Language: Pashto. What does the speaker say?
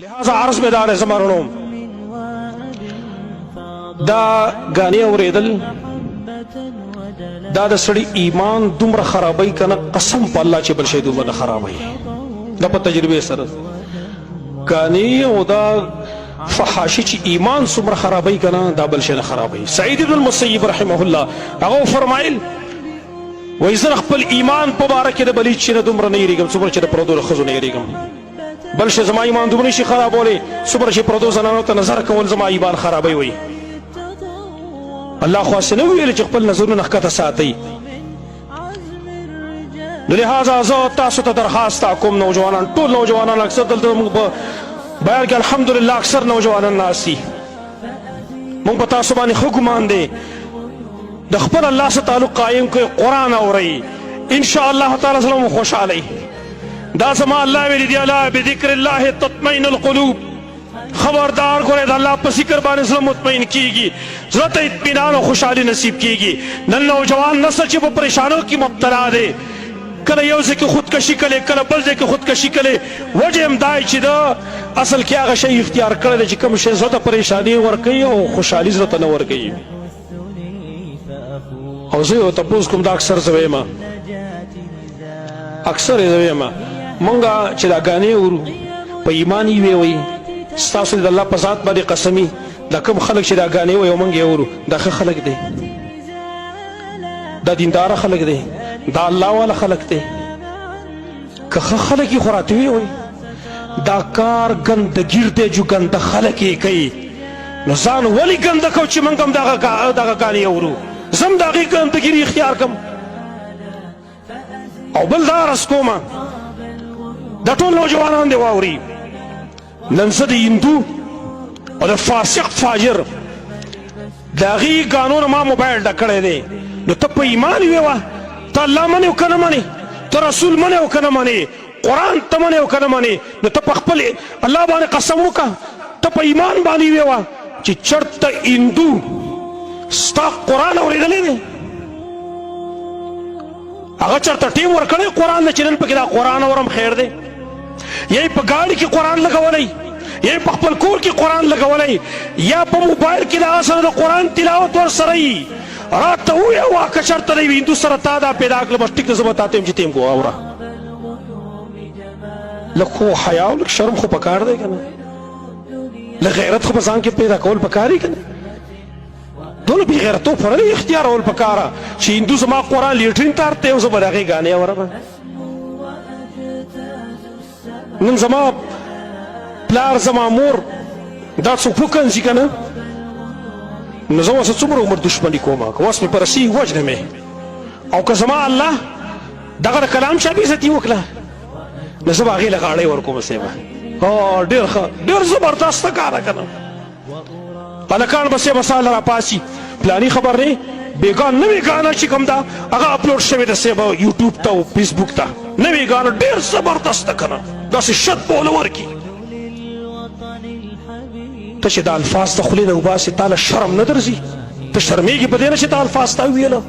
لہذا عرض میں دار زمانوں دا غانی اوریدل دا د سړی ایمان دومره خرابای کنه قسم په الله چې بل شی دومره خرابای دا په تجربه سره غانی او دا فحاشی چې ایمان څومره خرابای کنه دا بل شی نه خرابای. سعید ابن المسیب رحمه الله هغه فرمایل وای زه خپل ایمان په باره کې د بلی چې دومره نه یریږم څومره چې د پردو خزو نه یریږم بل شي زما ایمان دومره شي خرابولی څومره چې پردو زنانو ته نظر کول زما ایمان خرابوي. وي الله خو نه ویل چې خپل نظرونه ښکته ساتئ. نو لهذا زه تاسو ته درخواست کوم نوجوانان ټول نوجوانان اکثر دلته موږ په بیان کې الحمدلله اکثر نوجوانان ناست دي موږ په تاسو باندې ښه ګمان دی د خپل الله سره تعلق قایم کړئ قرآن اورئ ان شاء الله تعالی سره مو خوشحالئ. دا زما الله ویلی دی الا بذکر الله تطمئن القلوب خبردار ګورئ د الله په ذکر باندې زړه مطمئن کیږي زړه ته اطمینان او خوشحالي نصیب کیږي. نن نوجوان نسل چې په پریشانو کې مبتلا دی کله یو ځای کې خودکشي کوي کله بل ځای کې خودکشي کوي وجه هم دا چې دا اصل کې هغه شی اختیار کړی دی چې کوم شی زړه ته پریشاني ورکوي او خوشحالي زړه ته نه ورکوي. او زه یو تپوس کوم دا اکثر زه وایم اکثر یې زه وایم مونږه چې دا غانې ورو په ایمان یې وی ستاسو د الله په ذات باندې قسمي دا کوم خلک چې دا غانې وی او مونږ یې ورو دا ښه خلک دی دا دینداره خلک دی دا الله والا خلک دی که ښه خلک یې خو راته وی دا کار ګندګیر دی جو ګنده خلک یې کوي نو ځان ولې ګنده کو چې مونږ هم دغه غانې ورو زم د هغې ګندګیري اختیار کړم. او بل دا عرض کومه دا ټول نوجوانان دی واوري نن زه د هندو او د فاسق فاجر د هغې قانون ما موبایل ډک کړی دی نو ته په ایمان یې وه ته الله منې او که نه منې ته رسول منې او که نه منې قرآن ته منې او که نه منې نو ته په خپل الله باندې قسم وکړه ته په ایمان باندې یې وه چې چرته هندو ستا قرآن اورېدلی دی هغه چرته ټیم ورکړی قرآن نه چې نن پکې دا قرآن اورم خیر دی یا په ګاډي کې قرآن لګولی یا په خپل کور کې قرآن لګولی یا په موبایل کې د هغه سره د قرآن تلاوت ورسره وي راته ووایه که چرته د یو هندو سره تا دا پیدا کړه بس ټیک ده زه به تا ته یم چې ته یم واوره لږ خو حیا او لږ شرم خو پکار دی که نه لږ غیرت خو په ځان کې پیدا کول پکار یي که نه دونه بې غیرتوب خو نه دی اختیارول پکاره چې هندو زما قرآن لیټرین ته اړته یو زه به د هغې ګانې اورم نن زما پلار زما مور دا څوک وکنځي که نه نو زه اوس څومره عمر دشمني کوم که اوس مې په رسي وجنه مې او که زما الله دغه د کلام شاه بېعزتي وکړه نو زه به هغې له غاړی ورکوم صیبه ډېر ښه ډېر زبردسته کاره که نه هلکان به صیبه سهار راپاسي پلاني خبر نه بیگان نوی گانا چې کوم دا هغه اپلوډ شوی د صیبه یوټیوب ته او فیسبوک ته نوی گانا ډېر زبردست ده که نه داسې شت به وله ورکي ته چې دا الفاظ د خولې نه وباسې تا له شرم نه درځي ته شرمېږي په دې نه چې تا الفاظ تا وویله